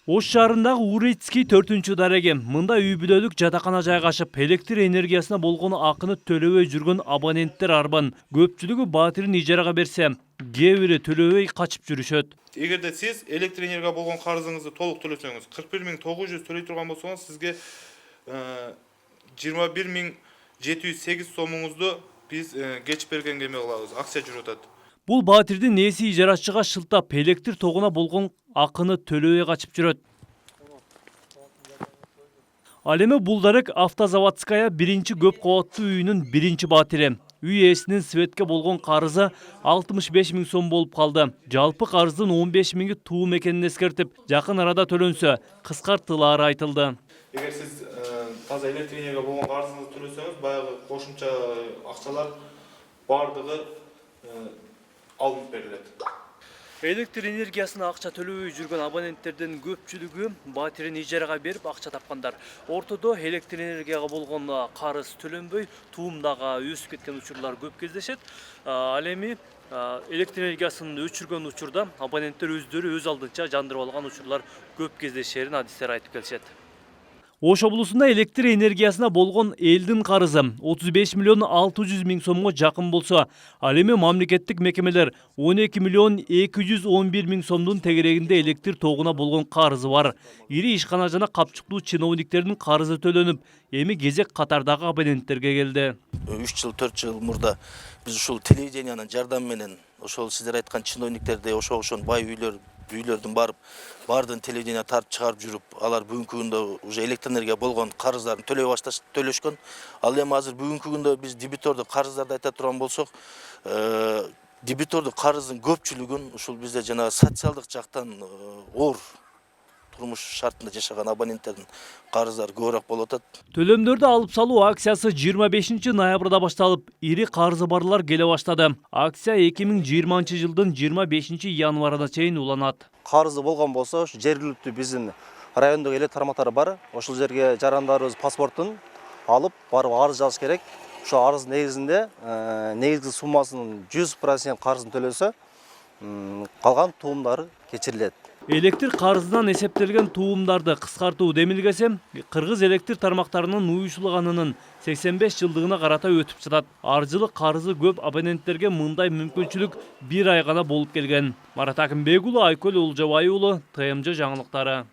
Ош шаарындагы Урицкий 4-дареги. Мында үй бүлөлүк жатакана жайгашып, электр энергиясына болгон акыны төлөбөй жүргөн абоненттер арбан. Көпчүлүгү батирин ижарага берсе, кээ бири төлөбөй качып жүрүшөт. Эгерде сиз электр энергия болгон карызыңызды толук төлөсөңүз, 41.900 төлөй турган болсоңуз, сизге 21.708 сомуңузду биз кечип бергенге эме кылабыз, акция жүрүп атат. Бул батирдин ээси ижарачыга шылтап электр тогуна болгон акыны төлөбөй качып жүрөт. Ал эми бул дарек Автозаводская биринчи көп кабаттуу үйүнүн биринчи батири. Үй ээсинин светке болгон карызы 65 000 сом болуп калды. Жалпы карыздын 15 000 туум экенин эскертип, жакын арада төлөнсө, кыскартылаары айтылды. Эгер сиз таза электр энергия болгон карызыңызды төлөсөңүз, баягы кошумча акчалар бардыгы алынып берилет. Электр энергиясына акча төлөбөй жүргөн абоненттердин көпчүлүгү батирин ижарага берип акча тапкандар. Ортодо электр энергияга болгон карыз төлөнбөй туумдага өсүп кеткен учурлар көп кездешет. Ал эми электр энергиясын өчүргөн учурда абоненттер өздөрү өз алдынча жандырып алган учурлар көп кездешерин адистер айтып келишет. Ош облусунда электр энергиясына болгон элдин карызы 35 миллион 600 000 сомго жакын болсо, ал эми мамлекеттик мекемелер 12 миллион 211 000 сомдун тегерегинде электр тогуна болгон карызы бар. Ири ишкана жана капчыктуу чиновниктердин карызы төлөнүп, эми кезек катардагы абоненттерге келди. 3 жыл 4 жыл мурда биз ушул телевидениянын жардамы менен ошол сиздер айткан чиновниктерди ошогошон бай үйлөрдүн барып бардын телевидение тартып чыгарып жүрүп, алар бүгүнкү күндө уже электр энергия болгон карыздарын төлөшкөн. Ал эми азыр бүгүнкү күндө биз дебитордук карыздарды айта турган болсок, дебитордук карыздын көпчүлүгүн ушул бизде жана социалдык жактан оор турмуш шартында жашаган абоненттердин карыздары көбүрөөк болуп атат. Төлөмдөрдү алып салуу акциясы 25 ноябрда башталып, ири карызы барлар келе баштады. Акция 2020 жылдын 25 январына чейин уланат. Карызы болгон болсо, жергиликтүү биздин райондогу электр тармактары бар. Ошол жерге жарандарыбыз паспортун алып, барып арыз жазыш керек. Ошо арыз негизинде негизги суммасынын 100% карызын төлөсө, калган туумдары кечирилет. Электр карызынан эсептелген туумдарды кыскартуу демилгеси Кыргыз электр тармактарынын уюшулганынын 85 жылдыгына карата өтүп жатат. Ар жылы карызы көп абоненттерге мындай мүмкүнчүлүк бир ай гана болуп келген. Марат Акымбек уулу, Айкөл Олжобай уулу, ТМЖ жаңылыктары.